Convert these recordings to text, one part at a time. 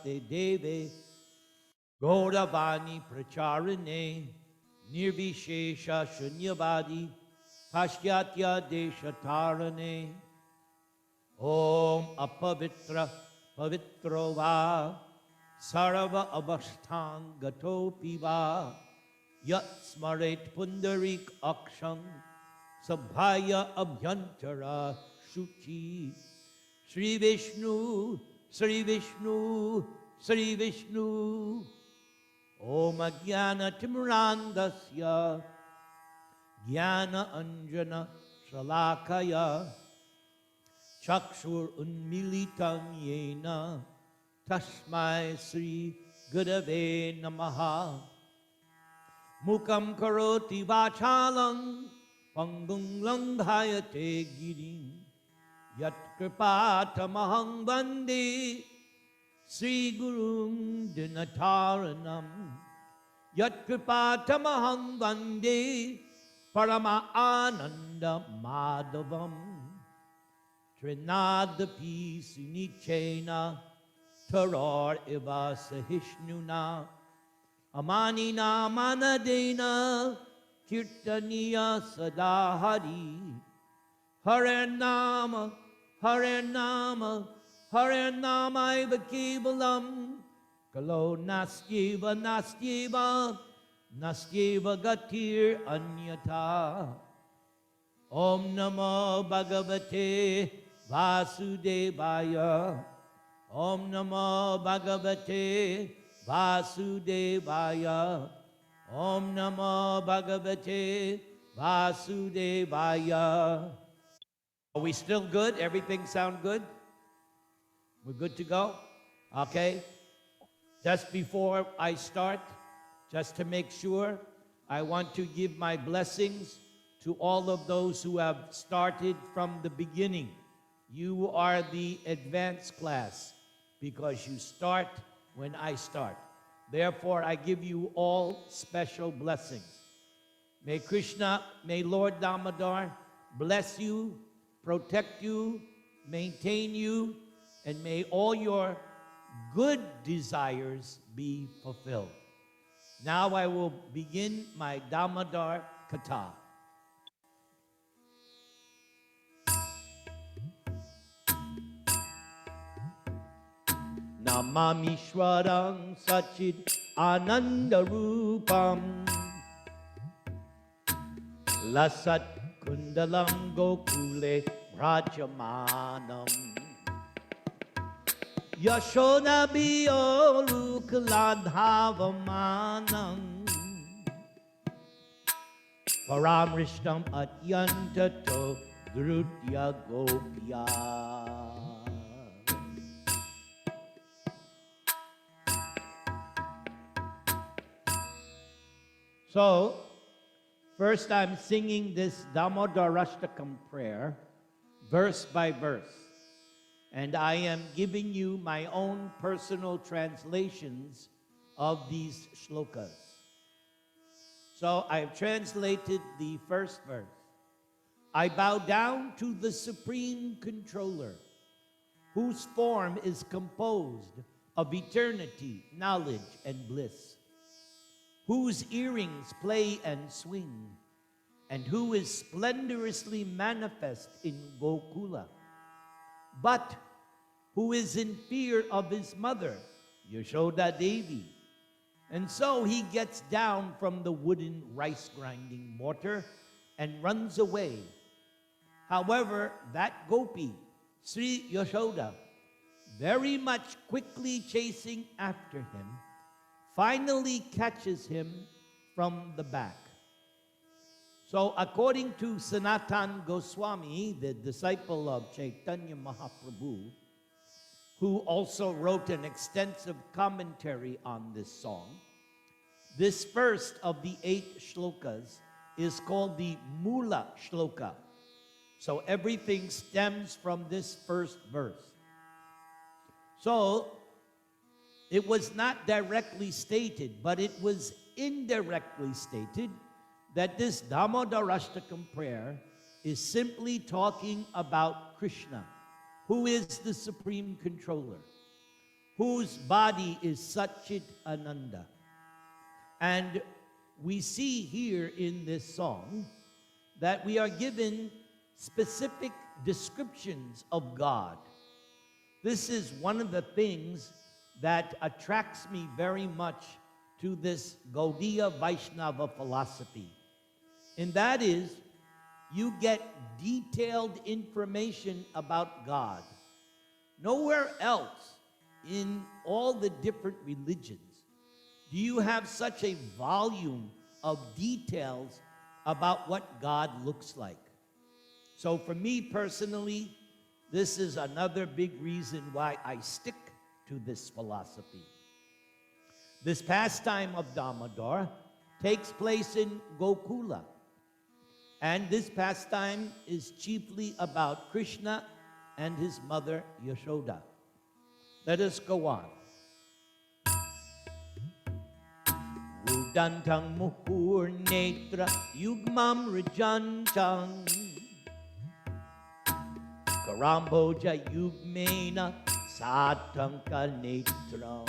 te deve Gauravani pracharane Nirvishesha shunyavadi Pashyatya deshatarane Om apavitra pavitro va Sarva avasthang gato piva Yat smaret pundarik aksham Sabhaya abhyantara shuchi Sri Vishnu, Sri Vishnu, Sri Vishnu Om Jnana Timrandasya Jnana Anjana Shalakaya Chakshur Unmilitam Yena Tasmai Sri Gurave Namaha Mukam Karoti Vachalam Panggung Langhayate Girim Yat Kripatamahang Vande Sri Gurum Dinataranam Yat Kripatamahang Vande Parama Ananda Madhavam Trinadapi Sunichena Tarar Iva Sahishnuna Amanina Manadena Kirtaniya Sadahari Hare Nama Hare Nama Hare Nama Iva Kevalam Kalo Nastyeva Nastyeva Nastyeva Gatir Anyata Om Namo Bhagavate Vasudevaya Om Namo Bhagavate Vasudevaya Om Namo Bhagavate Vasudevaya. Are we still good? Everything sound good? We're good to go? Okay. Just before I start, just to make sure, I want to give my blessings to all of those who have started from the beginning. You are the advanced class because you start when I start. Therefore, I give you all special blessings. May Krishna, may Lord Damodar bless you, protect you, maintain you, and may all your good desires be fulfilled. Now I will begin my Damodar Katha. Namamishwarang Sachid Anandarupam Lasat Kundalam Gokule Brajamanam Yashoda Biolukaladhavamanam Paramrishtam Atyantato Drutya Gopya. So, first I'm singing this Damodarastakam prayer, verse by verse. And I am giving you my own personal translations of these shlokas. So I've translated the first verse. I bow down to the Supreme Controller, whose form is composed of eternity, knowledge, and bliss, whose earrings play and swing, and who is splendorously manifest in Gokula, but who is in fear of his mother, Yashoda Devi. And so he gets down from the wooden rice-grinding mortar and runs away. However, that Gopi, Sri Yashoda, very much quickly chasing after him, finally catches him from the back. So according to Sanatan Goswami, the disciple of Chaitanya Mahaprabhu, who also wrote an extensive commentary on this song, this first of the 8 shlokas is called the Mula Shloka. So everything stems from this first verse. So it was not directly stated, but it was indirectly stated that this Damodarastakam prayer is simply talking about Krishna, who is the Supreme Controller, whose body is Satchit Ananda. And we see here in this song that we are given specific descriptions of God. This is one of the things that attracts me very much to this Gaudiya Vaishnava philosophy. And that is, you get detailed information about God. Nowhere else in all the different religions do you have such a volume of details about what God looks like. So for me personally, this is another big reason why I stick to this philosophy. This pastime of Damodar takes place in Gokula. And this pastime is chiefly about Krishna and his mother Yashoda. Let us go on. Udantang muhur netra yugmam rajantang Karamboja yugmena satanka netram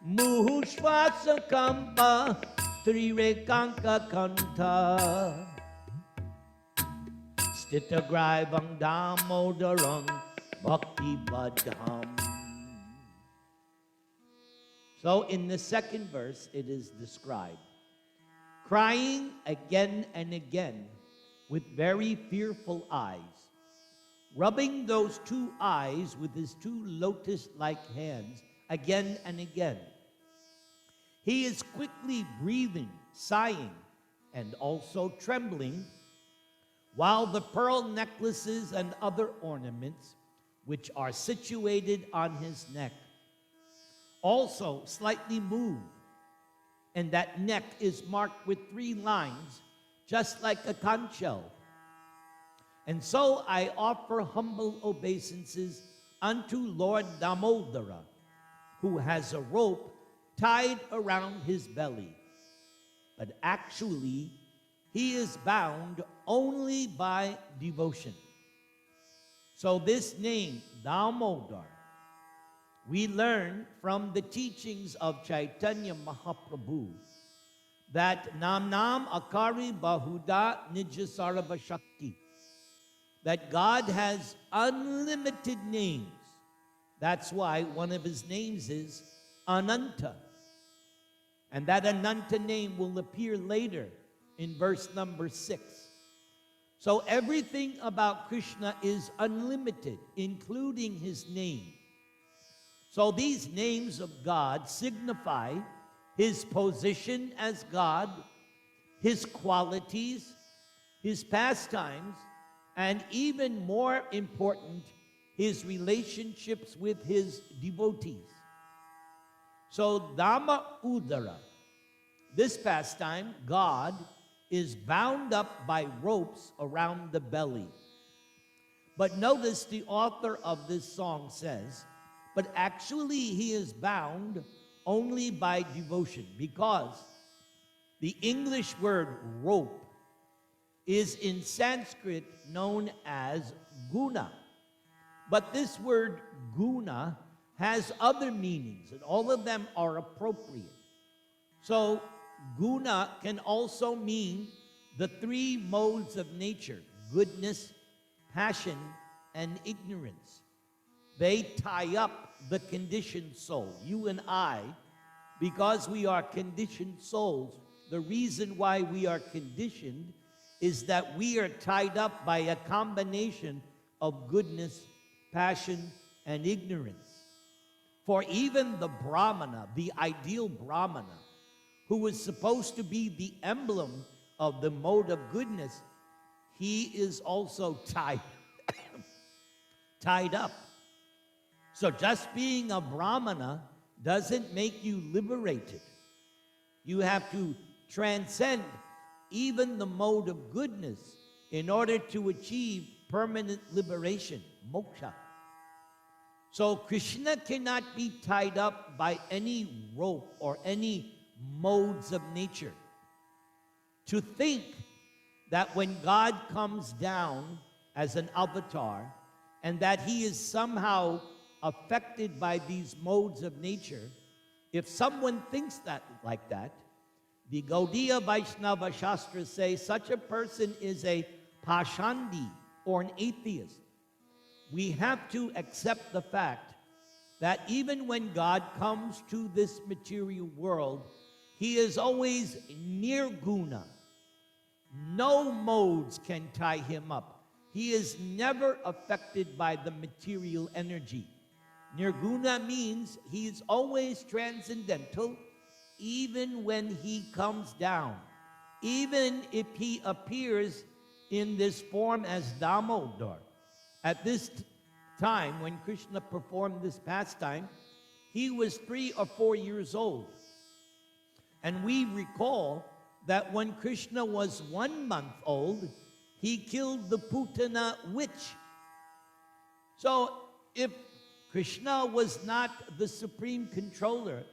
Muhushvasa kampa trirekanka kanta Stitagrivang damodarang bhakti badham. So in the second verse, it is described, crying again and again with very fearful eyes, rubbing those two eyes with his two lotus-like hands again and again. He is quickly breathing, sighing, and also trembling, while the pearl necklaces and other ornaments, which are situated on his neck, also slightly move, and that neck is marked with 3 lines, just like a conch shell. And so I offer humble obeisances unto Lord Damodara, who has a rope tied around his belly. But actually, he is bound only by devotion. So this name, Damodar, we learn from the teachings of Chaitanya Mahaprabhu that Nam Nam Akari Bahuda Nijasarava Shakti, that God has unlimited names. That's why one of his names is Ananta. And that Ananta name will appear later in verse number 6. So everything about Krishna is unlimited, including his name. So these names of God signify his position as God, his qualities, his pastimes, and even more important, his relationships with his devotees. So Dama Udara, this pastime, God is bound up by ropes around the belly. But notice the author of this song says, but actually he is bound only by devotion, because the English word rope is in Sanskrit known as guna. But this word guna has other meanings, and all of them are appropriate. So guna can also mean the 3 modes of nature: goodness, passion, and ignorance. They tie up the conditioned soul. You and I, because we are conditioned souls, the reason why we are conditioned is that we are tied up by a combination of goodness, passion, and ignorance. For even the Brahmana, the ideal Brahmana, who was supposed to be the emblem of the mode of goodness, he is also tied up. So just being a Brahmana doesn't make you liberated. You have to transcend even the mode of goodness in order to achieve permanent liberation, moksha. So Krishna cannot be tied up by any rope or any modes of nature. To think that when God comes down as an avatar and that he is somehow affected by these modes of nature, if someone thinks that like that, the Gaudiya Vaishnava Shastras say such a person is a Pashandi, or an atheist. We have to accept the fact that even when God comes to this material world, He is always nirguna. No modes can tie Him up. He is never affected by the material energy. Nirguna means He is always transcendental, even when He comes down. Even if He appears in this form as Damodar. At this time, when Krishna performed this pastime, he was 3 or 4 years old. And we recall that when Krishna was 1 month old, he killed the Putana witch. So if Krishna was not the supreme controller,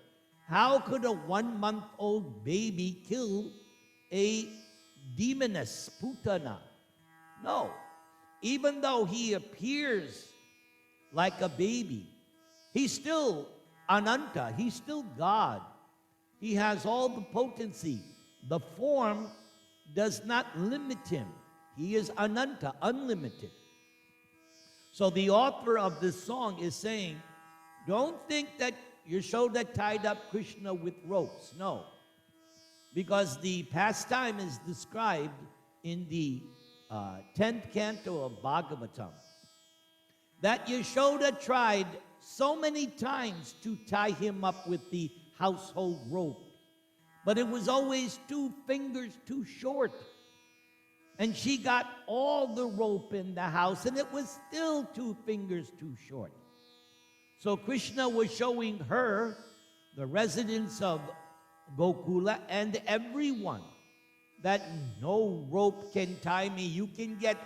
how could a 1 month old baby kill a demoness, Putana? No. Even though he appears like a baby, he's still Ananta, he's still God. He has all the potency. The form does not limit him. He is Ananta, unlimited. So the author of this song is saying, don't think that Yashoda tied up Krishna with ropes. No. Because the pastime is described in the 10th canto of Bhagavatam, that Yashoda tried so many times to tie him up with the household rope, but it was always 2 fingers too short. And she got all the rope in the house, and it was still 2 fingers too short. So Krishna was showing her, the residents of Gokula, and everyone, that no rope can tie me. You can get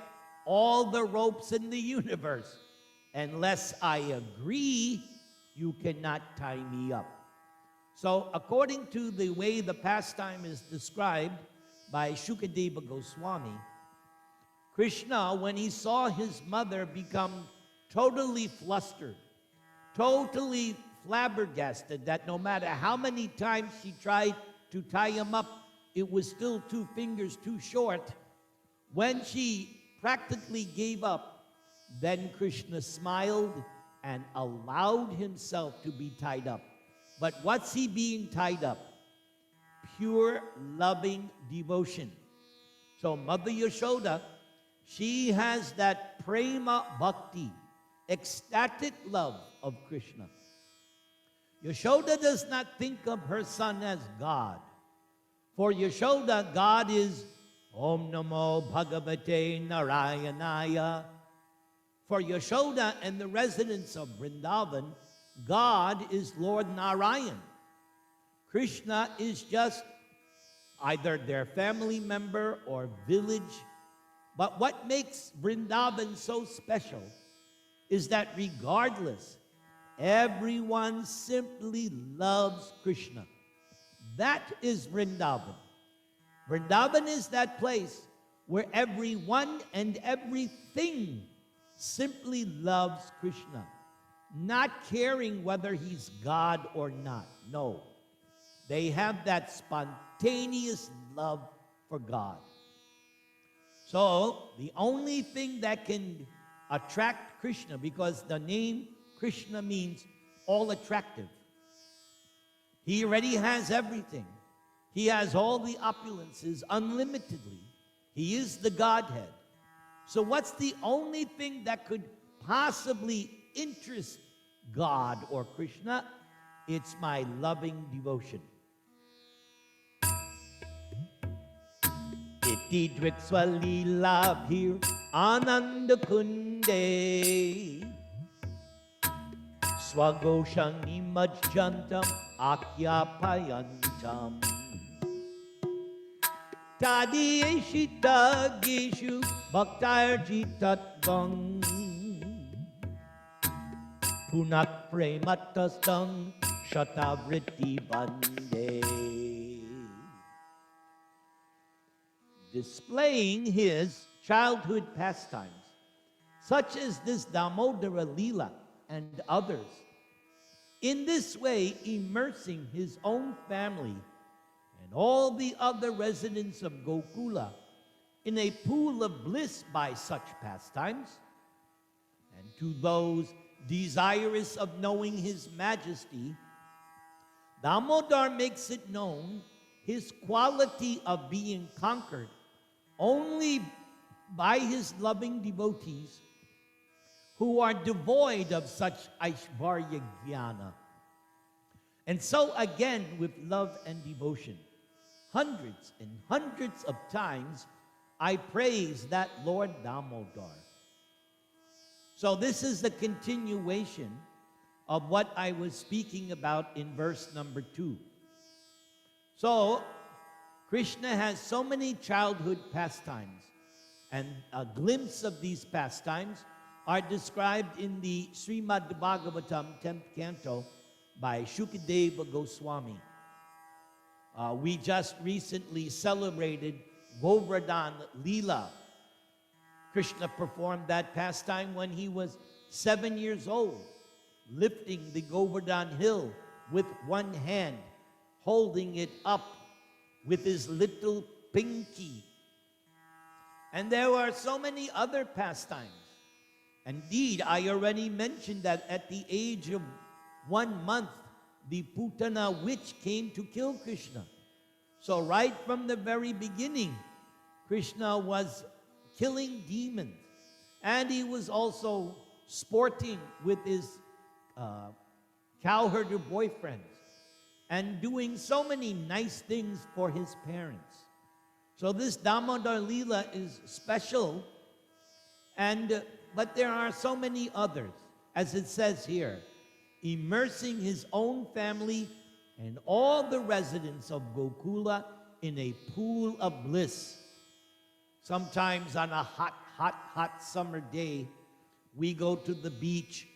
all the ropes in the universe. Unless I agree, you cannot tie me up. So according to the way the pastime is described by Shukadeva Goswami, Krishna, when he saw his mother become totally flustered, totally flabbergasted, that no matter how many times she tried to tie him up, it was still 2 fingers too short. When she practically gave up, then Krishna smiled and allowed himself to be tied up. But what's he being tied up? Pure loving devotion. So Mother Yashoda, she has that prema bhakti, ecstatic love of Krishna. Yashoda does not think of her son as God. For Yashoda, God is Om Namo Bhagavate Narayanaya. For Yashoda and the residents of Vrindavan, God is Lord Narayan. Krishna is just either their family member or village. But what makes Vrindavan so special is that regardless, everyone simply loves Krishna. That is Vrindavan. Vrindavan is that place where everyone and everything simply loves Krishna, not caring whether he's God or not. No. They have that spontaneous love for God. So, the only thing that can attract Krishna, because the name Krishna means all attractive. He already has everything. He has all the opulences unlimitedly. He is the Godhead. So what's the only thing that could possibly interest God or Krishna? It's my loving devotion. Iti Dritswalila Bhir Ananda Kunde Swagoshang Imajjantam Akyapayantam Tadi Eshita Geshu Bhaktairjitatvam Punak Prematastam Shatavriti Bande. Displaying his childhood pastimes, such as this Damodara Leela, and others. In this way, immersing his own family and all the other residents of Gokula in a pool of bliss by such pastimes, and to those desirous of knowing his majesty, Damodar makes it known his quality of being conquered only by his loving devotees who are devoid of such Aishvarya Jnana. And so again, with love and devotion, hundreds and hundreds of times, I praise that Lord Damodar. So this is the continuation of what I was speaking about in verse number 2. So, Krishna has so many childhood pastimes, and a glimpse of these pastimes are described in the Srimad Bhagavatam 10th canto by Shukadeva Goswami. We just recently celebrated Govardhan Leela. Krishna performed that pastime when he was 7 years old, lifting the Govardhan hill with one hand, holding it up with his little pinky. And there were so many other pastimes. Indeed, I already mentioned that at the age of 1 month, the Putana witch came to kill Krishna. So right from the very beginning, Krishna was killing demons. And he was also sporting with his cowherder boyfriends and doing so many nice things for his parents. So this Damodar Leela is special, but there are so many others, as it says here, immersing his own family and all the residents of Gokula in a pool of bliss. Sometimes on a hot summer day, we go to the beach,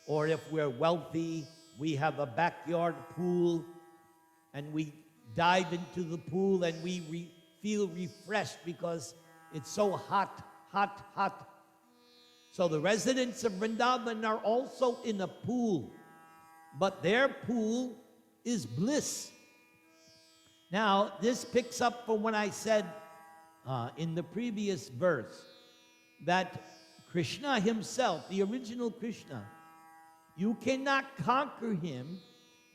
or if we're wealthy, we have a backyard pool, and we dive into the pool and we feel refreshed because it's so hot. So the residents of Vrindavan are also in a pool, but their pool is bliss. Now, this picks up from what I said in the previous verse, that Krishna himself, the original Krishna, you cannot conquer him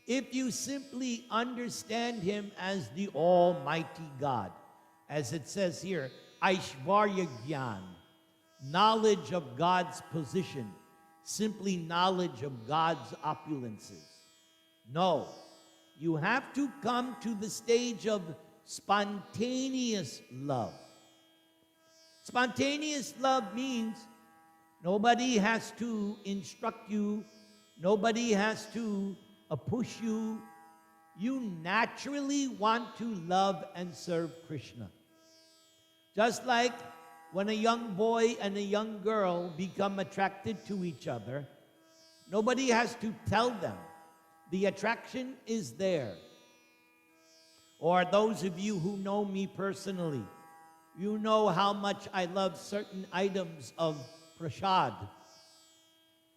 if you simply understand him as the Almighty God. As it says here, Aishvarya Gyan, knowledge of God's position, simply knowledge of God's opulences. No, you have to come to the stage of spontaneous love. Spontaneous love means nobody has to instruct you, nobody has to push you. You naturally want to love and serve Krishna. Just like when a young boy and a young girl become attracted to each other, nobody has to tell them. The attraction is there. Or those of you who know me personally, you know how much I love certain items of prasad.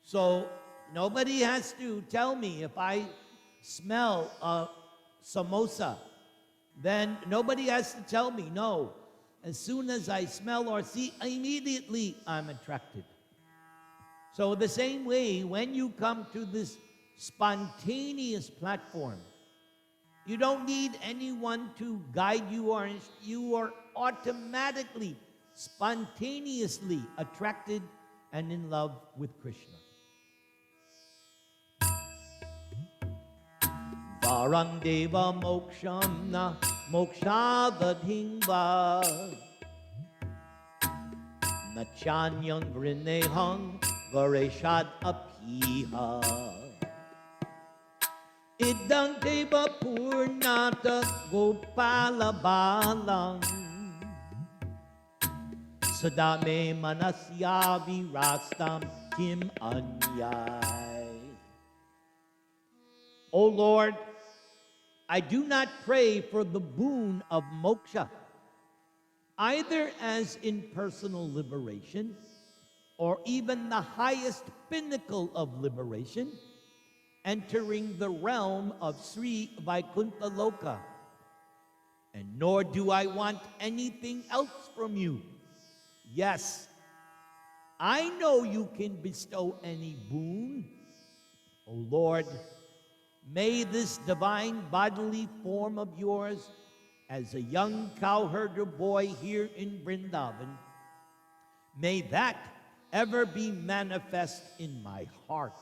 So nobody has to tell me. If I smell a samosa, then nobody has to tell me. No. As soon as I smell or see, immediately I'm attracted. So the same way, when you come to this spontaneous platform, you don't need anyone to guide you, or you are automatically, spontaneously attracted and in love with Krishna. Varandeva moksham na mokshadadhingva nachanyang vrinehang vareshad apiha idang deva purnata gopala balang sadame manasya virastam kim anyay. O Lord, I do not pray for the boon of moksha, either as in personal liberation or even the highest pinnacle of liberation, entering the realm of Sri Vaikuntha Loka. And nor do I want anything else from you. Yes, I know you can bestow any boon. O Lord, may this divine bodily form of yours as a young cowherder boy here in Vrindavan, may that ever be manifest in my heart.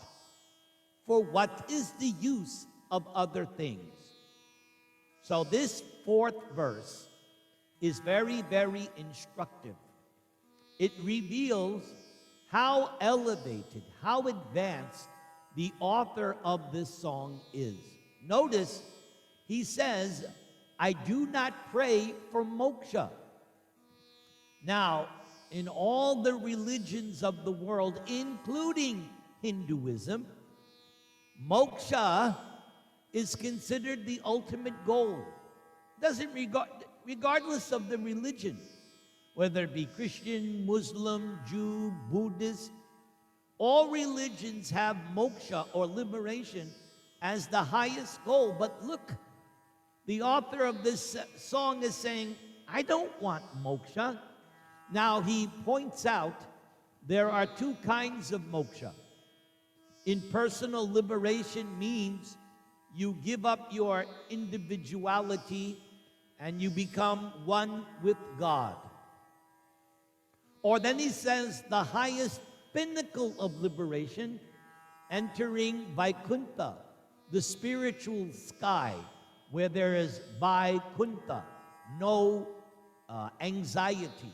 For what is the use of other things? So this fourth verse is very, very instructive. It reveals how elevated, how advanced the author of this song is. Notice, he says, I do not pray for moksha. Now, in all the religions of the world, including Hinduism, moksha is considered the ultimate goal. Regardless of the religion, whether it be Christian, Muslim, Jew, Buddhist, all religions have moksha or liberation as the highest goal. But look, the author of this song is saying, I don't want moksha. Now he points out there are two kinds of moksha. Impersonal liberation means you give up your individuality and you become one with God. Or then he says the highest pinnacle of liberation, entering Vaikuntha, the spiritual sky, where there is Vaikuntha, no anxiety.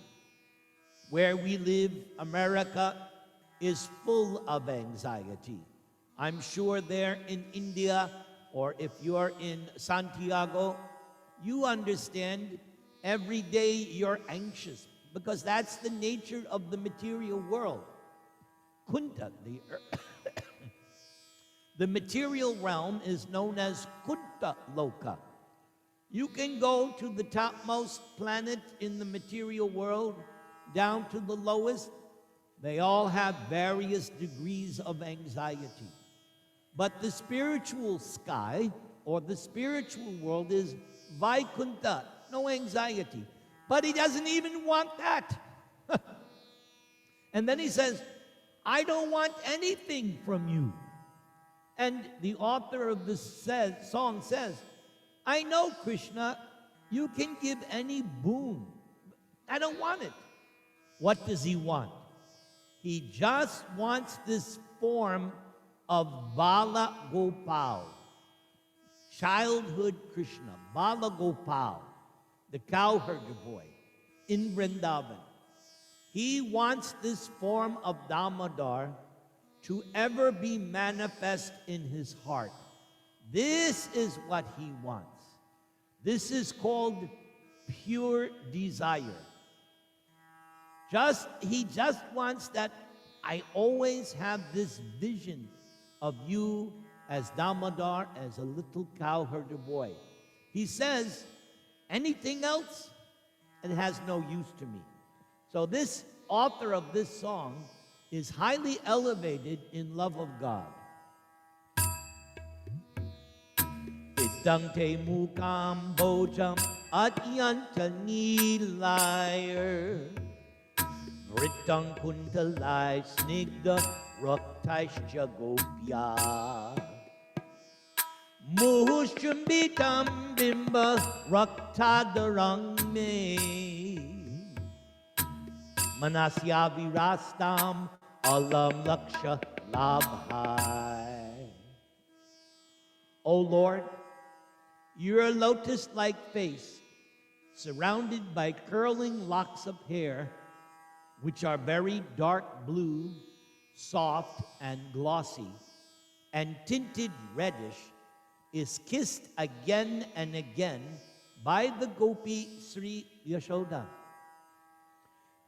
Where we live, America, is full of anxiety. I'm sure there in India, or if you're in Santiago, you understand every day you're anxious, because that's the nature of the material world. Kunta, the material realm is known as Kunta Loka. You can go to the topmost planet in the material world, down to the lowest. They all have various degrees of anxiety. But the spiritual sky, or the spiritual world, is Vaikuntha, no anxiety. But he doesn't even want that. And then he says, I don't want anything from you. And the author of this song says, I know, Krishna, you can give any boon. I don't want it. What does he want? He just wants this form of Bala Gopal, childhood Krishna, Bala Gopal, the cowherder boy in Vrindavan. He wants this form of Damodar to ever be manifest in his heart. This is what he wants. This is called pure desire. He just wants that I always have this vision of you as Damodar, as a little cowherder boy. He says, anything else, it has no use to me. So this author of this song is highly elevated in love of God. Idang te mukam bojam atyanta nilayar Vritang kuntalai snigda raktaishja gopya Muhushchumbitam bimba raktadarang me Manasya virastam alam laksha labhai. O Lord, your lotus-like face, surrounded by curling locks of hair, which are very dark blue, soft and glossy, and tinted reddish, is kissed again and again by the gopi Sri Yashoda.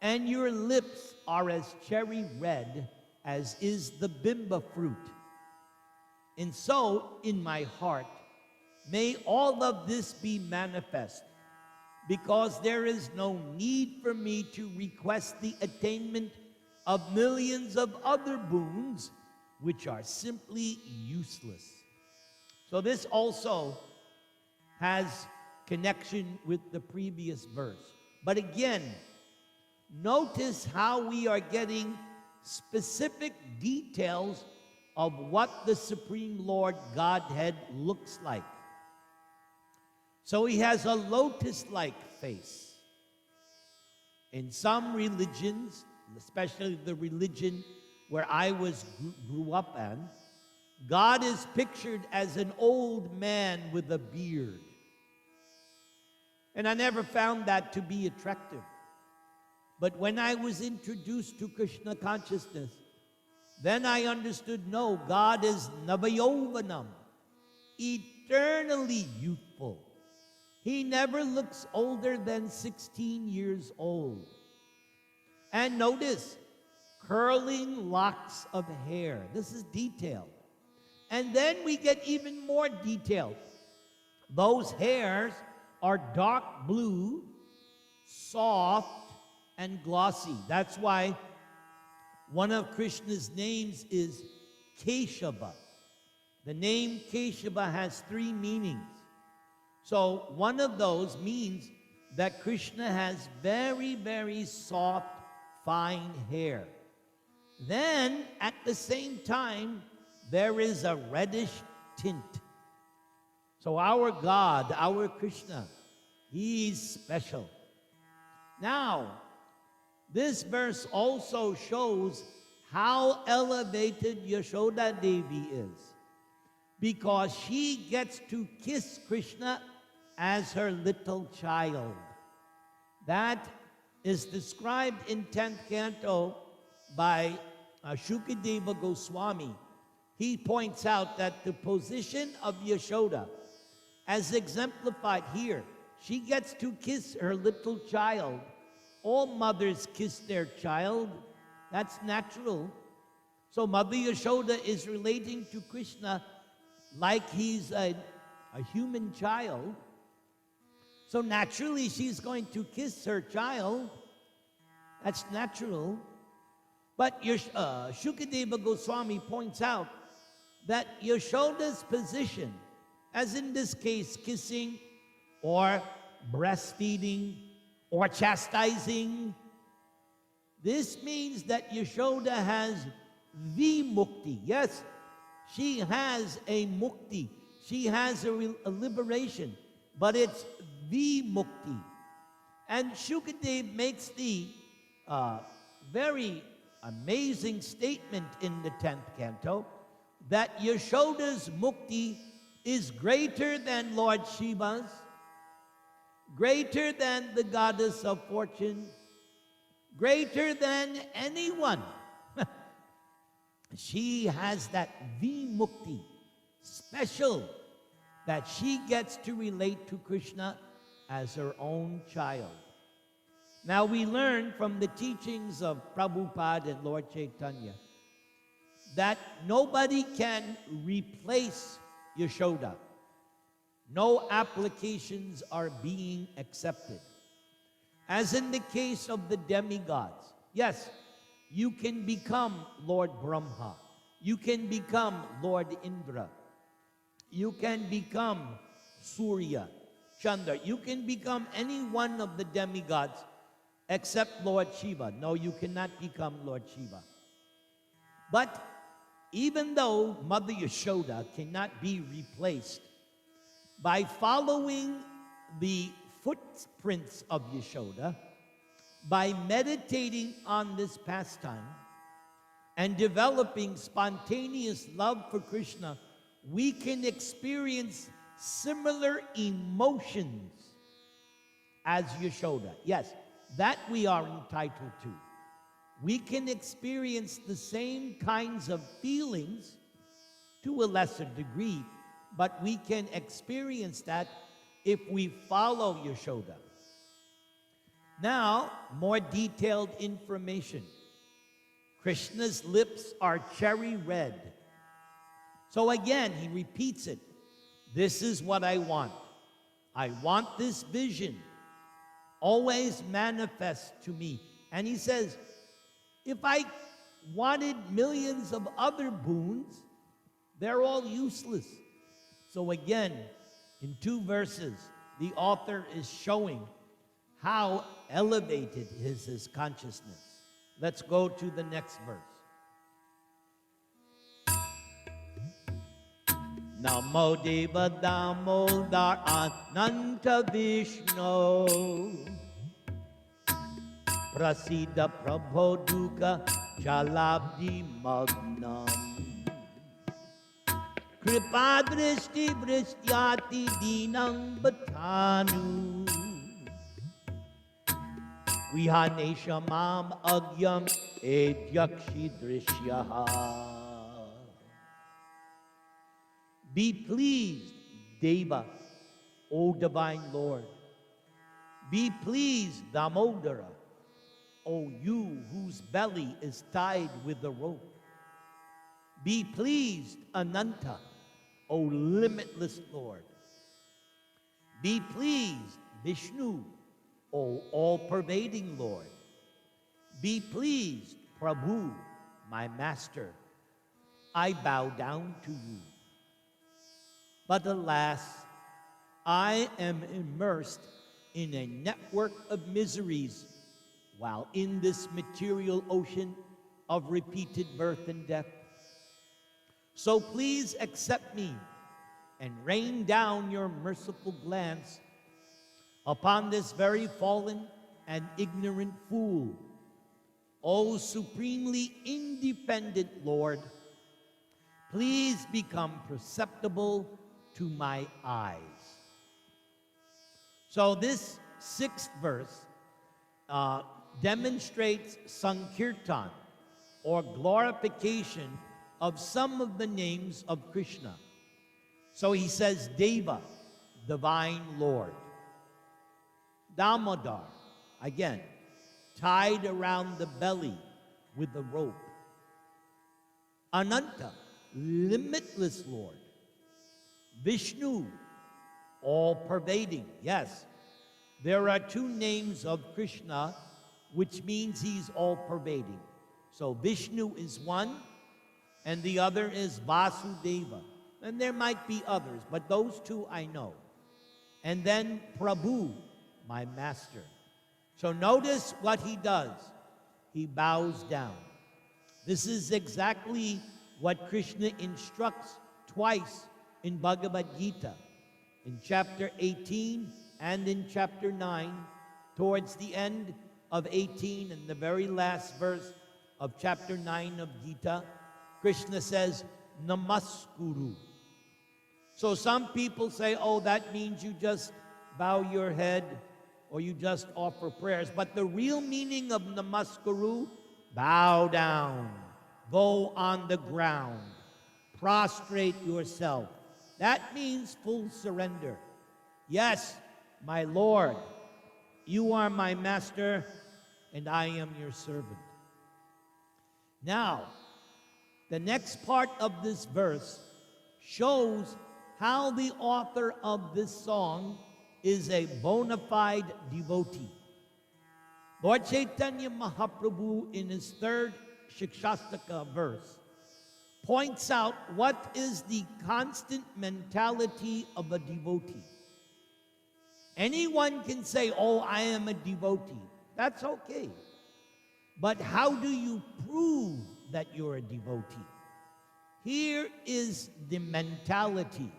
And your lips are as cherry red as is the bimba fruit. And so, in my heart, may all of this be manifest, because there is no need for me to request the attainment of millions of other boons which are simply useless. So this also has connection with the previous verse. But again, notice how we are getting specific details of what the Supreme Lord Godhead looks like. So he has a lotus-like face. In some religions, especially the religion where I grew up in, God is pictured as an old man with a beard. And I never found that to be attractive. But when I was introduced to Krishna consciousness, then I understood, no, God is Navayovanam, eternally youthful. He never looks older than 16 years old. And notice, curling locks of hair. This is detailed. And then we get even more detailed. Those hairs are dark blue, soft, and glossy. That's why one of Krishna's names is Keshava. The name Keshava has 3 meanings. So one of those means that Krishna has very, very soft, fine hair. Then, at the same time, there is a reddish tint. So our God, our Krishna, He's special. Now, this verse also shows how elevated Yashoda Devi is, because she gets to kiss Krishna as her little child. That is described in 10th canto by Shukadeva Goswami. He points out that the position of Yashoda, as exemplified here, she gets to kiss her little child. All mothers kiss their child. That's natural. So Mother Yashoda is relating to Krishna like he's a human child. So naturally, she's going to kiss her child. That's natural. But Shukadeva Goswami points out that Yashoda's position, as in this case, kissing or breastfeeding or chastising, this means that Yashoda has vimukti. Yes, she has a mukti. She has a liberation, but it's vimukti. And Shukadeva makes the very amazing statement in the 10th canto that Yashoda's mukti is greater than Lord Shiva's, greater than the goddess of fortune, greater than anyone. She has that vimukti, special, that she gets to relate to Krishna as her own child. Now we learn from the teachings of Prabhupada and Lord Chaitanya that nobody can replace Yashoda. No applications are being accepted. As in the case of the demigods, yes, you can become Lord Brahma. You can become Lord Indra. You can become Surya, Chandra. You can become any one of the demigods except Lord Shiva. No, you cannot become Lord Shiva. But even though Mother Yashoda cannot be replaced, by following the footprints of Yashoda, by meditating on this pastime and developing spontaneous love for Krishna, we can experience similar emotions as Yashoda. Yes, that we are entitled to. We can experience the same kinds of feelings to a lesser degree, but we can experience that if we follow Yashoda. Now, more detailed information. Krishna's lips are cherry red. So again, he repeats it. This is what I want. I want this vision always manifest to me. And he says, If I wanted millions of other boons, they're all useless. So again, in 2 verses, the author is showing how elevated is his consciousness. Let's go to the next verse. Namo Deva Damodar Ananta Vishnu Prasida Prabho Duka Jalabdi Magnam Kripa Drishti Vrishyati Dinam Bhatanu Vihanesha Mam Agyam Edyakshi Drishyaha. Be pleased, Deva, O Divine Lord. Be pleased, Damodara, O you whose belly is tied with a rope. Be pleased, Ananta, O limitless Lord. Be pleased, Vishnu, O all-pervading Lord. Be pleased, Prabhu, my master. I bow down to you. But alas, I am immersed in a network of miseries while in this material ocean of repeated birth and death. So please accept me and rain down your merciful glance upon this very fallen and ignorant fool. O supremely independent Lord, please become perceptible to my eyes. So this 6th verse demonstrates Sankirtan, or glorification of some of the names of Krishna. So he says Deva, Divine Lord. Damodar, again, tied around the belly with a rope. Ananta, limitless Lord. Vishnu, all-pervading. Yes, there are 2 names of Krishna, which means he's all-pervading. So Vishnu is one, and the other is Vasudeva. And there might be others, but those 2 I know. And then Prabhu, my master. So notice what he does. He bows down. This is exactly what Krishna instructs twice in Bhagavad Gita, in chapter 18 and in chapter 9, towards the end of 18 and the very last verse of chapter 9 of Gita, Krishna says, Namaskuru. So some people say, oh, that means you just bow your head or you just offer prayers. But the real meaning of Namaskuru, bow down, go on the ground, prostrate yourself. That means full surrender. Yes, my Lord, you are my master, and I am your servant. Now, the next part of this verse shows how the author of this song is a bona fide devotee. Lord Chaitanya Mahaprabhu, in his 3rd Shikshastaka verse, points out what is the constant mentality of a devotee. Anyone can say, oh, I am a devotee. That's okay. But how do you prove that you're a devotee? Here is the mentality.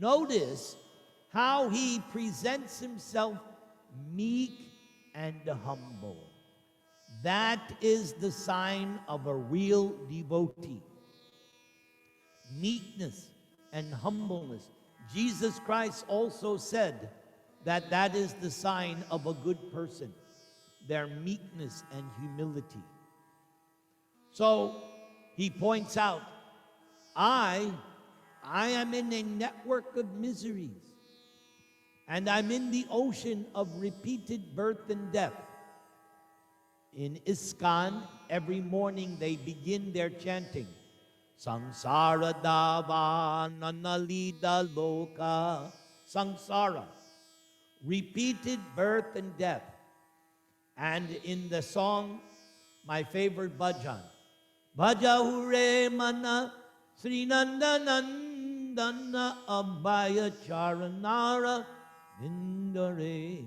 Notice how he presents himself meek and humble. That is the sign of a real devotee. Meekness and humbleness. Jesus Christ also said that that is the sign of a good person, their meekness and humility. So he points out, I am in a network of miseries, and I'm in the ocean of repeated birth and death. In ISKCON, every morning they begin their chanting, Sangsara Dava Nanalida Loka. Sangsara, repeated birth and death. And in the song, my favorite bhajan. Bhaja hure mana Sri Nandanandana Abhaya Charanara Vindare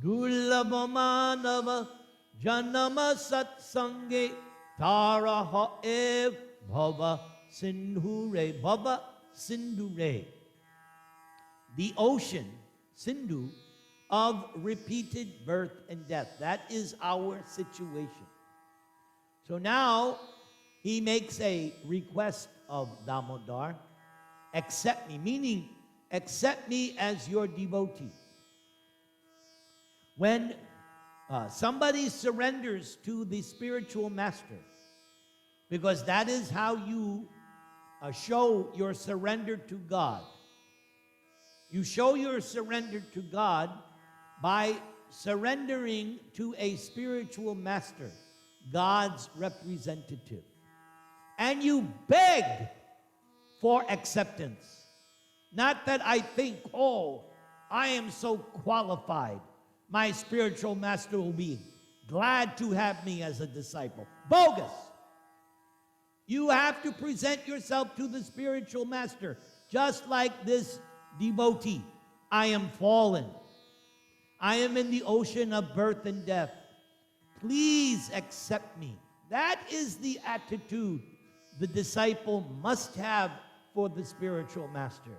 Dullabhamanava Janama Satsange Taraha Ev Bhava Sindhure. Bhava Sindhure. The ocean, Sindhu, of repeated birth and death. That is our situation. So now he makes a request of Damodar. Accept me, meaning accept me as your devotee. When somebody surrenders to the spiritual master, because that is how you show your surrender to God. You show your surrender to God by surrendering to a spiritual master, God's representative. And you beg for acceptance. Not that I think, oh, I am so qualified. My spiritual master will be glad to have me as a disciple. Bogus. You have to present yourself to the spiritual master, just like this devotee. I am fallen. I am in the ocean of birth and death. Please accept me. That is the attitude the disciple must have for the spiritual master.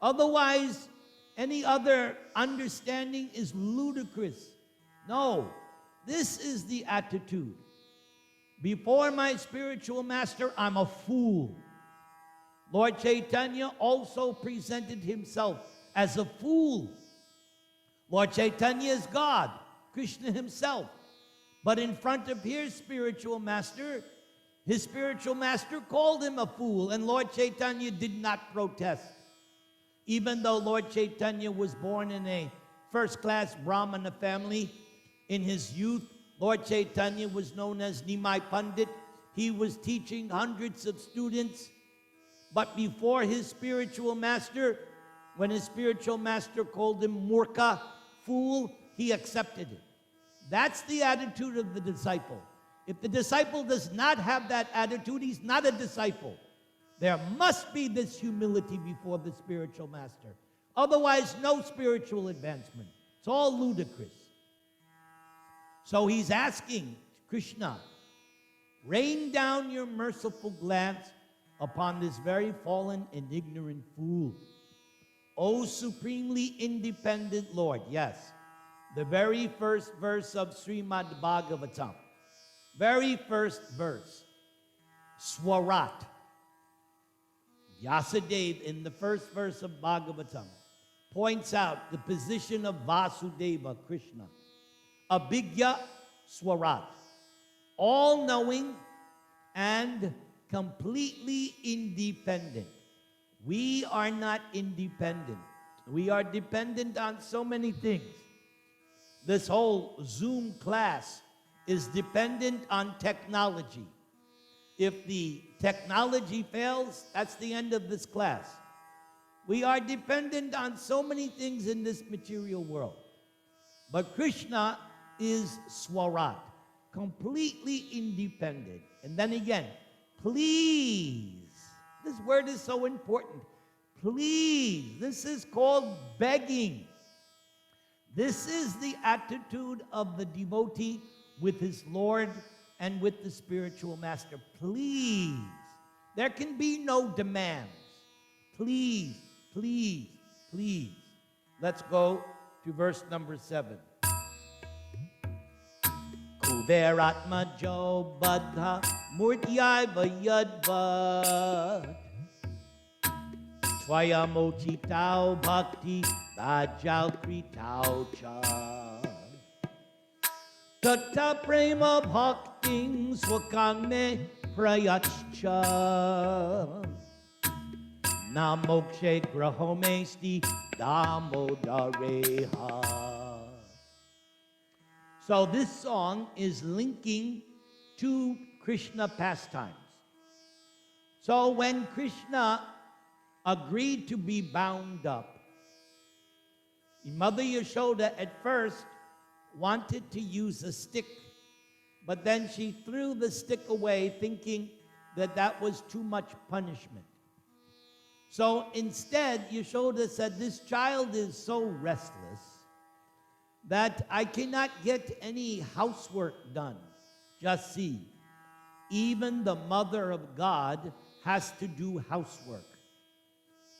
Otherwise, any other understanding is ludicrous. No, this is the attitude. Before my spiritual master, I'm a fool. Lord Chaitanya also presented himself as a fool. Lord Chaitanya is God, Krishna himself. But in front of his spiritual master called him a fool, and Lord Chaitanya did not protest. Even though Lord Chaitanya was born in a first-class Brahmana family, in his youth, Lord Chaitanya was known as Nimai Pandit. He was teaching hundreds of students. But before his spiritual master, when his spiritual master called him Murka, fool, he accepted it. That's the attitude of the disciple. If the disciple does not have that attitude, he's not a disciple. There must be this humility before the spiritual master. Otherwise, no spiritual advancement. It's all ludicrous. So he's asking Krishna, rain down your merciful glance upon this very fallen and ignorant fool. O supremely independent Lord. Yes, the very first verse of Srimad Bhagavatam. Very first verse. Swarat. Vyasadeva in the first verse of Bhagavatam points out the position of Vasudeva, Krishna. Abhigya Swarat. All-knowing and completely independent. We are not independent. We are dependent on so many things. This whole Zoom class is dependent on technology. If the technology fails, that's the end of this class. We are dependent on so many things in this material world. But Krishna is Swarat, completely independent. And then again, please. This word is so important. Please. This is called begging. This is the attitude of the devotee with his Lord and with the spiritual master. Please. There can be no demands. Please, please, please. Let's go to verse number 7. Kuberatmajo Badha Murtyai Vayadvad Twayamochitao Bhakti Bajal Kritao Cha Tata Prema Bhakting Swakame Prayachcha Namokshe Grahomesti Damodareha. So this song is linking to Krishna pastimes. So when Krishna agreed to be bound up, Mother Yashoda at first wanted to use a stick, but then she threw the stick away, thinking that that was too much punishment. So instead, Yashoda said, this child is so restless that I cannot get any housework done. Just see, even the mother of God has to do housework.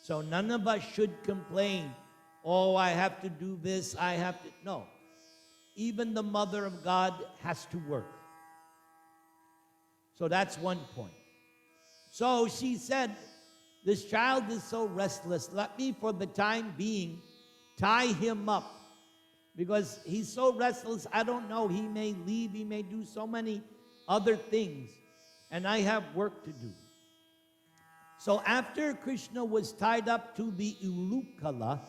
So none of us should complain, oh, I have to do this, I have to. No. Even the mother of God has to work. So that's one point. So she said, this child is so restless. Let me, for the time being, tie him up. Because he's so restless, I don't know, he may leave, he may do so many other things. And I have work to do. So after Krishna was tied up to the ulukala,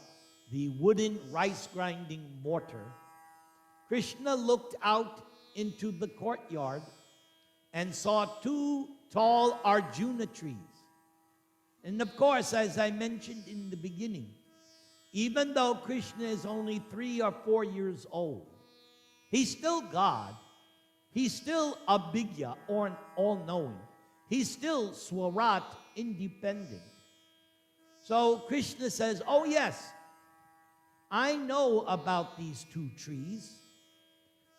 the wooden rice grinding mortar, Krishna looked out into the courtyard and saw two tall Arjuna trees. And of course, as I mentioned in the beginning, even though Krishna is only 3 or 4 years old, he's still God. He's still Abhigya, or all-knowing. He's still Swarat, independent. So Krishna says, oh yes, I know about these two trees.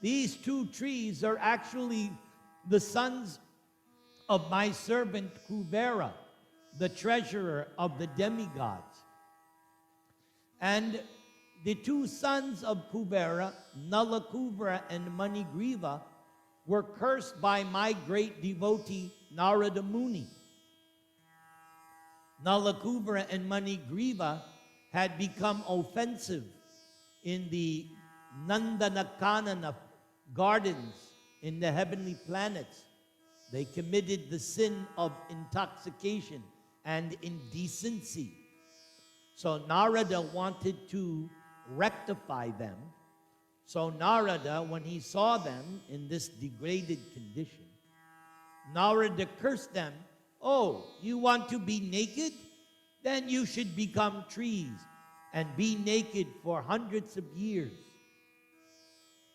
These two trees are actually the sons of my servant Kubera, the treasurer of the demigods. And the two sons of Kubera, Nalakubra and Manigriva, were cursed by my great devotee Narada Muni. Nalakubra and Manigriva had become offensive in the Nandanakanana gardens in the heavenly planets. They committed the sin of intoxication and indecency. So Narada wanted to rectify them. So Narada, when he saw them in this degraded condition, Narada cursed them. Oh, you want to be naked? Then you should become trees and be naked for hundreds of years.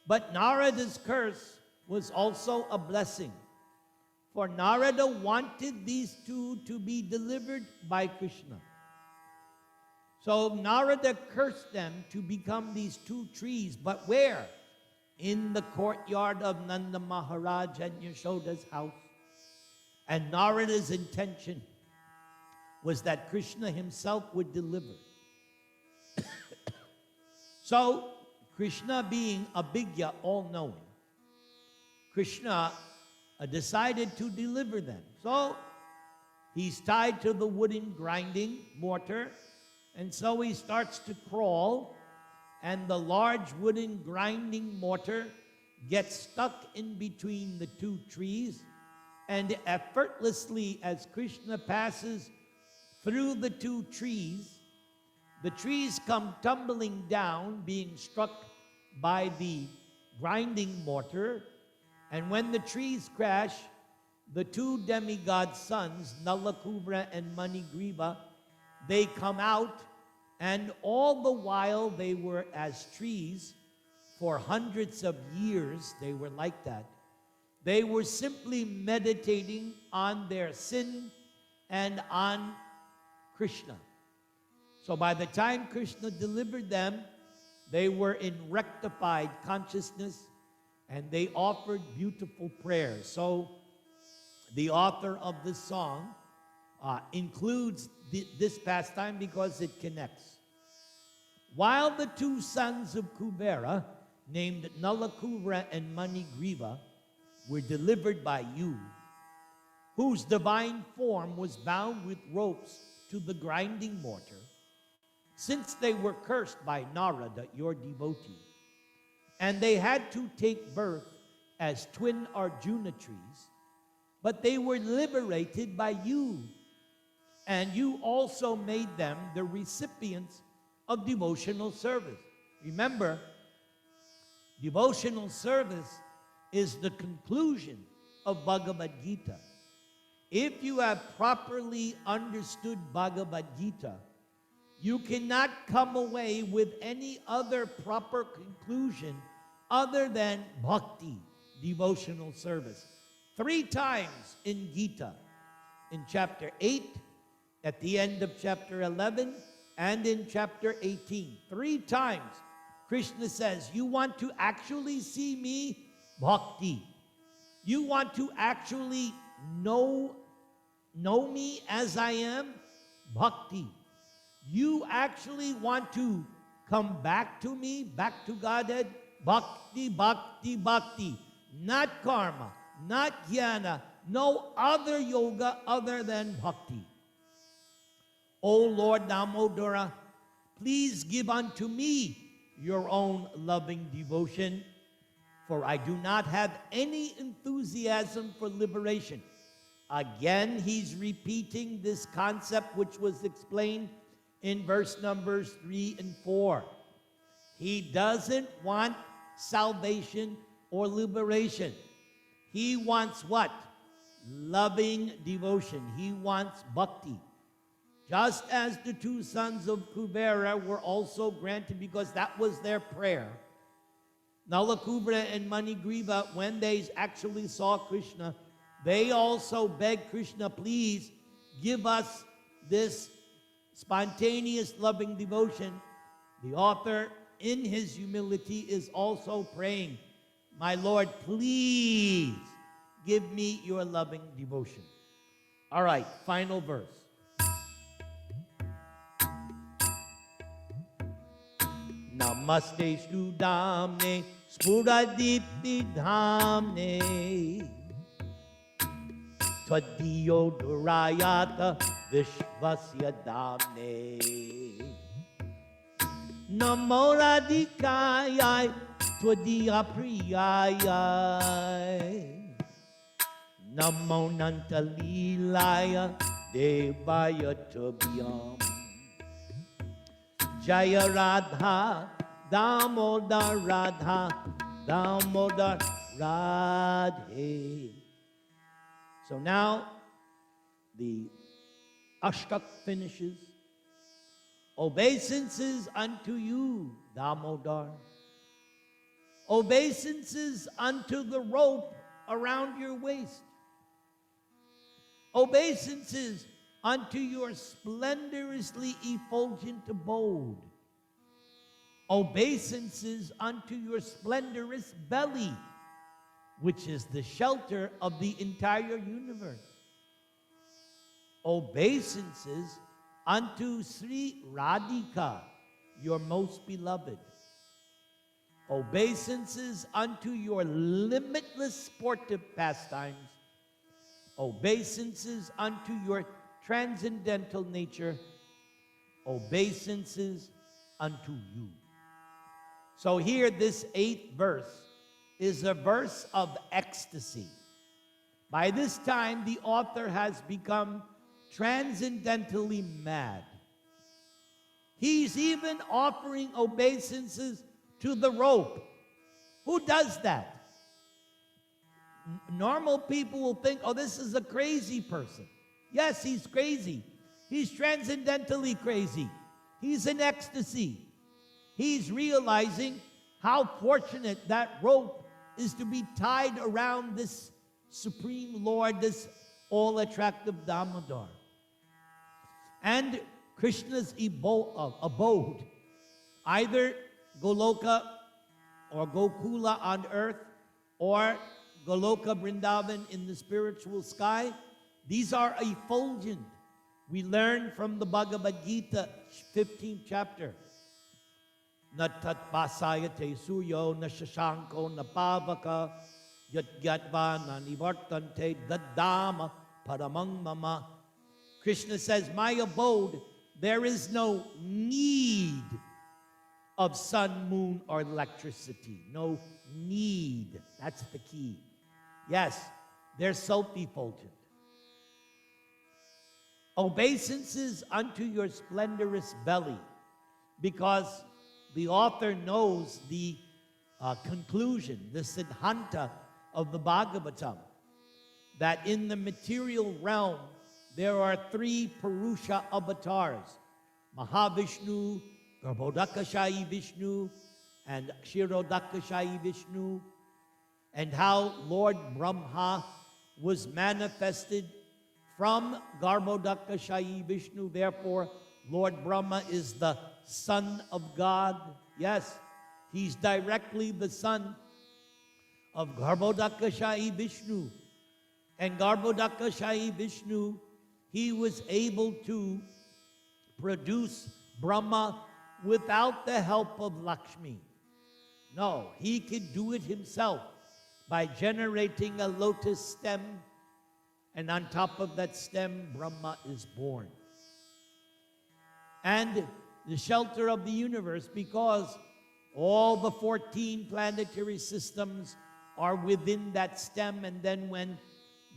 But Narada's curse was also a blessing. For Narada wanted these two to be delivered by Krishna. So Narada cursed them to become these two trees. But where? In the courtyard of Nanda Maharaj and Yashoda's house. And Narada's intention was that Krishna himself would deliver. So Krishna, being Abhigya, all-knowing, Krishna decided to deliver them. So he's tied to the wooden grinding mortar, and so he starts to crawl, and the large wooden grinding mortar gets stuck in between the two trees, and effortlessly, as Krishna passes through the two trees, the trees come tumbling down, being struck by the grinding mortar. And when the trees crash, the two demigod sons, Nalakubra and Manigriva, they come out, and all the while they were as trees for hundreds of years. They were like that. They were simply meditating on their sin and on Krishna. So by the time Krishna delivered them, they were in rectified consciousness, and they offered beautiful prayers. So the author of this song includes this pastime because it connects. While the two sons of Kubera, named Nalakubra and Manigriva, were delivered by you, whose divine form was bound with ropes to the grinding mortar, since they were cursed by Narada, your devotee, and they had to take birth as twin Arjuna trees, but they were liberated by you, and you also made them the recipients of devotional service. Remember, devotional service is the conclusion of Bhagavad Gita. If you have properly understood Bhagavad Gita, you cannot come away with any other proper conclusion other than bhakti, devotional service. 3 times in Gita, in chapter 8, at the end of chapter 11, and in chapter 18. 3 times, Krishna says, you want to actually see me? Bhakti. You want to actually know me as I am? Bhakti. You actually want to come back to me, back to Godhead? Bhakti, bhakti, bhakti. Not karma, not jnana, no other yoga other than bhakti. O Lord Damodara, please give unto me your own loving devotion, for I do not have any enthusiasm for liberation. Again, he's repeating this concept which was explained in verse numbers 3 and 4. He doesn't want salvation or liberation. He wants what? Loving devotion. He wants bhakti. Just as the 2 sons of Kubera were also granted, because that was their prayer. Nalakubra and Manigriva, when they actually saw Krishna, they also begged Krishna, please give us this spontaneous loving devotion. The author, in his humility, is also praying, my Lord, please give me your loving devotion. All right, final verse. Namaste Sudamne Spuradipti Dhamne Tvadiyo Durayata Vishvasya Damne Namo Radhikayai Tvadiya Priyayai Namo Nantalilaya Devaya Tubhyam Jaya Radha Damodar Radha Damodar Radhe. So now the Ashtak finishes. Obeisances unto you, Damodar. Obeisances unto the rope around your waist. Obeisances unto your splendorously effulgent abode. Obeisances unto your splendorous belly, which is the shelter of the entire universe. Obeisances unto Sri Radhika, your most beloved. Obeisances unto your limitless sportive pastimes. Obeisances unto your transcendental nature. Obeisances unto you. So here, this 8th verse is a verse of ecstasy. By this time, the author has become transcendentally mad. He's even offering obeisances to the rope. Who does that? Normal people will think, oh, this is a crazy person. Yes, he's crazy. He's transcendentally crazy. He's in ecstasy. He's realizing how fortunate that rope is to be tied around this Supreme Lord, this all-attractive Damodar. And Krishna's abode, either Goloka or Gokula on earth, or Goloka Vrindavan in the spiritual sky, these are effulgent. We learn from the Bhagavad Gita, 15th chapter. Na tat pasayate suyo na shashanko na pavaka yat gyatva na nivartante daddama paramang mama. Krishna says, my abode, there is no need of sun, moon, or electricity. No need. That's the key. Yes, they're self-effulgent. Obeisances unto your splendorous belly, because the author knows the conclusion, the Siddhanta of the Bhagavatam, that in the material realm there are 3 Purusha avatars, Mahavishnu, Garbhodakashayi Vishnu, and Kshirodakashayi Vishnu. and how Lord Brahma was manifested from Garbhodakashayi Vishnu. Therefore, Lord Brahma is the Son of God. Yes, he's directly the son of Garbhodakashayi Vishnu. And Garbhodakashayi Vishnu, he was able to produce Brahma without the help of Lakshmi. No, he could do it himself by generating a lotus stem, and on top of that stem, Brahma is born. And the shelter of the universe, because all the 14 planetary systems are within that stem, and then when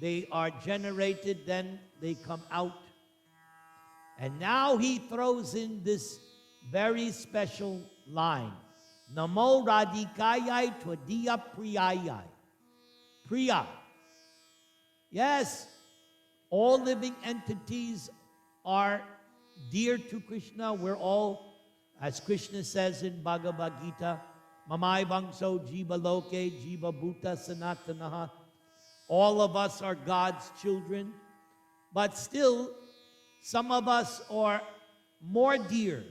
they are generated, then they come out. And now he throws in this very special line. Namo Radhikayai Tvadiya Priyayai. Priya. Yes, all living entities are dear to Krishna. We're all, as Krishna says in Bhagavad Gita, Mamai Vangso Jiva Loke Jiva Bhuta Sanatanaha. All of us are God's children, but still some of us are more dear,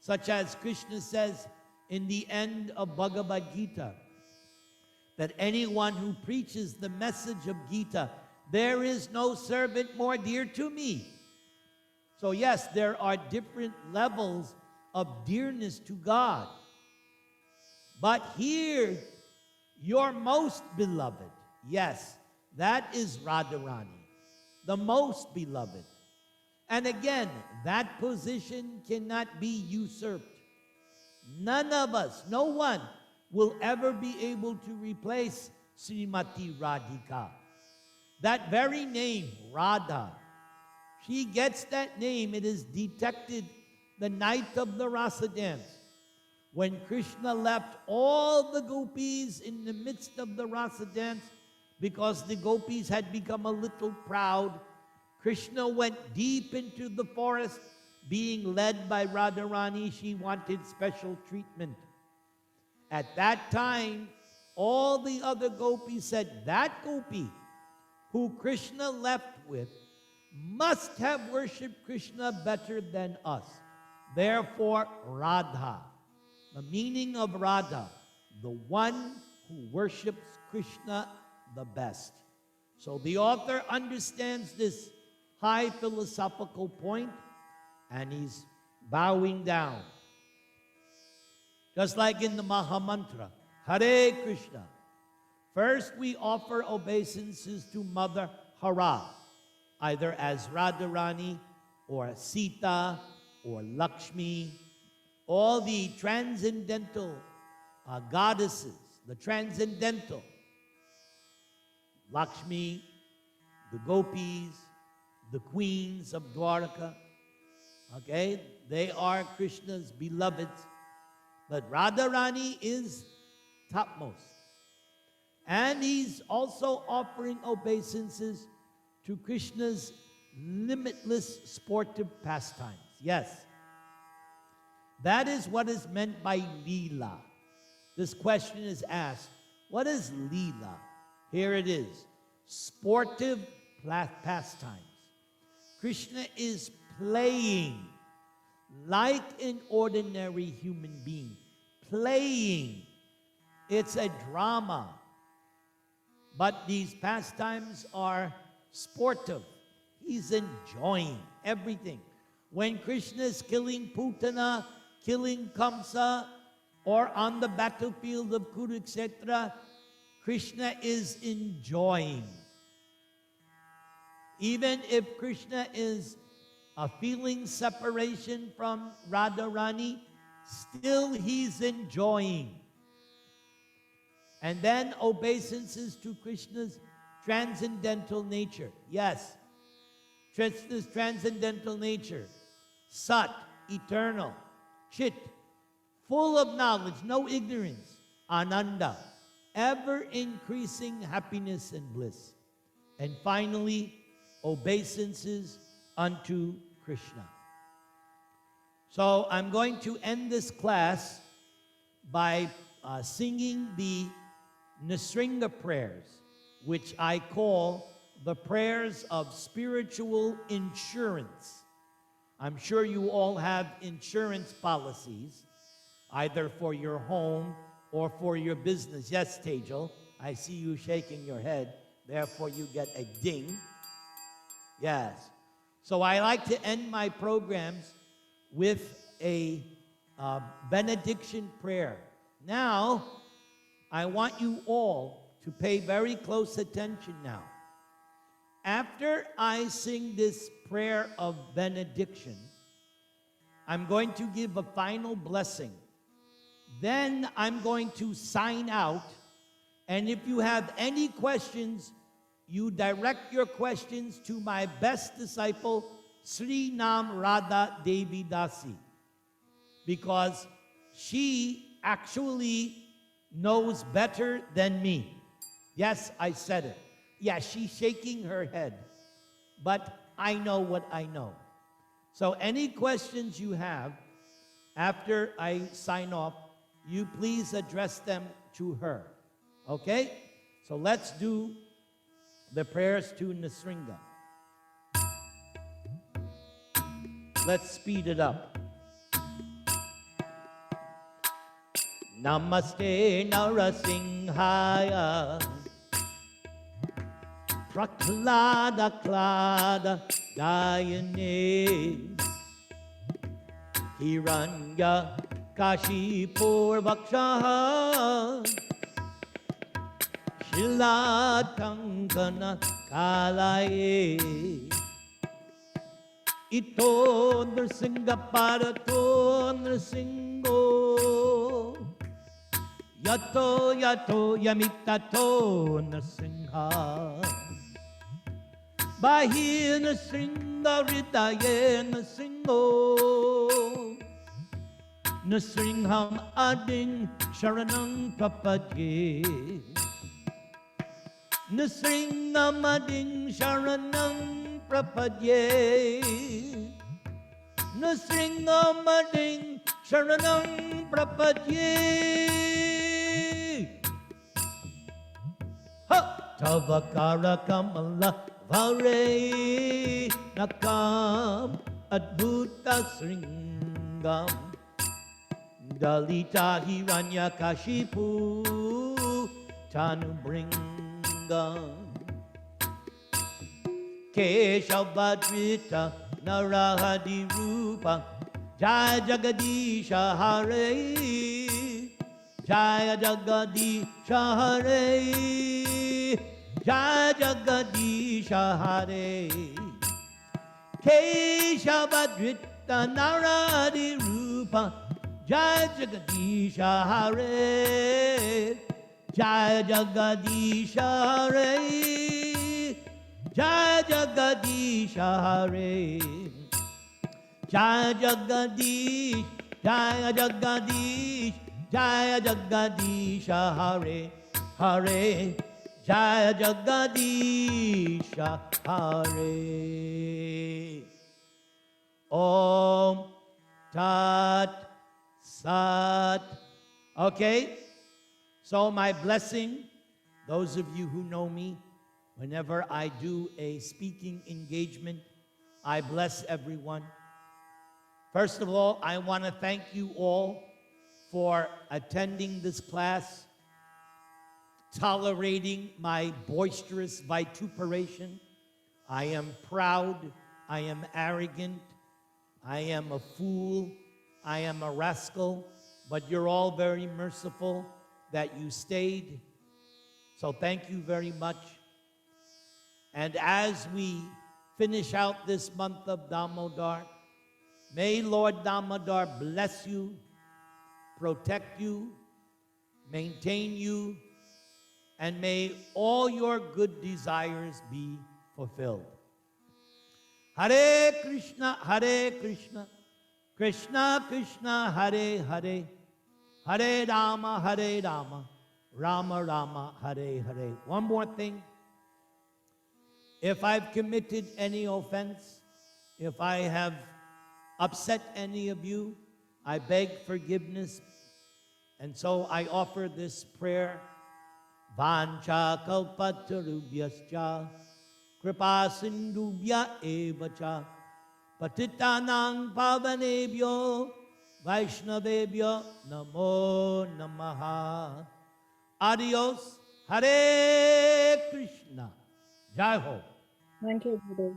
such as Krishna says in the end of Bhagavad Gita, that anyone who preaches the message of Gita, there is no servant more dear to me. So yes, there are different levels of dearness to God. But here, your most beloved, yes, that is Radharani, the most beloved. And again, that position cannot be usurped. None of us, no one, will ever be able to replace Srimati Radhika. That very name, Radha, she gets that name. It is detected the night of the Rasa dance, when Krishna left all the gopis in the midst of the Rasa dance, because the gopis had become a little proud. Krishna went deep into the forest, being led by Radharani. She wanted special treatment. At that time, all the other gopis said, that gopi who Krishna left with must have worshipped Krishna better than us. Therefore, Radha. The meaning of Radha, the one who worships Krishna the best. So the author understands this high philosophical point, and he's bowing down. Just like in the Maha Mantra, Hare Krishna. First, we offer obeisances to Mother Hara, either as Radharani or Sita or Lakshmi, all the transcendental goddesses, the transcendental, Lakshmi, the gopis, the queens of Dwaraka, okay? They are Krishna's beloveds, but Radharani is topmost. And he's also offering obeisances to Krishna's limitless sportive pastimes. Yes, that is what is meant by Leela. This question is asked, what is Leela? Here it is, sportive pastimes. Krishna is playing like an ordinary human being. Playing. It's a drama. But these pastimes are sportive. He's enjoying everything. When Krishna is killing Putana, killing Kamsa, or on the battlefield of Kurukshetra, Krishna is enjoying. Even if Krishna is feeling separation from Radharani, still he's enjoying. And then obeisances to Krishna's transcendental nature. Yes, Krishna's transcendental nature. Sat, eternal. Chit, full of knowledge, no ignorance. Ananda, ever increasing happiness and bliss. And finally, obeisances unto Krishna. So I'm going to end this class by singing the Nisringa prayers, which I call the prayers of spiritual insurance. I'm sure you all have insurance policies, either for your home or for your business. Yes, Tejal, I see you shaking your head, therefore you get a ding. Yes. So I like to end my programs with a benediction prayer. Now, I want you all to pay very close attention now. After I sing this prayer of benediction, I'm going to give a final blessing. Then I'm going to sign out. And if you have any questions, you direct your questions to my best disciple, Sri Nam Radha Devi Dasi, because she actually knows better than me. Yes, I said it. Yeah, she's shaking her head, but I know what I know. So any questions you have after I sign off, you please address them to her. Okay? So let's do the prayers to Nisringa. Let's speed it up. Namaste Narasimhaya Prahlada Klada Dayane Hiranya Kashipur Vakshaha Shilatankana Kalaye Ito Nrsinga Parato Nrsingo Yato Yato Yamitato Nrsinga Bahir Nrsinga Ritaye Nrsingo Nrsingham Ading Sharanam Papadye Nrsingham Ading Sharanam Prapadye Nrsingham Ading Sharanam Prapadye Tavakara Kamala Vare Nakam Adbhuta Sringam Dalita Hiranya Kashipu Tanu Bringam Keshavadrita Narahadi Rupa Jaya Jagadisha Hare Jaya Jagadisha Hare Jaya Jagadisha Hare Keshavadrita Narahadi Rupa Jaya Jagadisha Hare Jaya Jagadisha Hare Jaya Jagadisha Hare Jaya Jagadish Jaya Jagadish Jaya Jagadisha Hare Hare Jaya Jagadisha Hare Om Tat Sat. Okay? So my blessing, those of you who know me, whenever I do a speaking engagement, I bless everyone. First of all, I want to thank you all for attending this class, tolerating my boisterous vituperation. I am proud, I am arrogant, I am a fool, I am a rascal, but you're all very merciful that you stayed. So thank you very much. And as we finish out this month of Damodar, may Lord Damodar bless you, protect you, maintain you, and may all your good desires be fulfilled. Hare Krishna, Krishna Krishna, Hare Hare, Hare Rama, Rama Rama, Hare Hare. One more thing. If I've committed any offense, if I have upset any of you, I beg forgiveness. And so I offer this prayer Vancha kalpatarubhyascha kripa sindubhya evacha patitanang pavanebhyo Vaishnavebhyo namo namaha. Adios. Hare Krishna. Jai Ho. Thank you, Guru.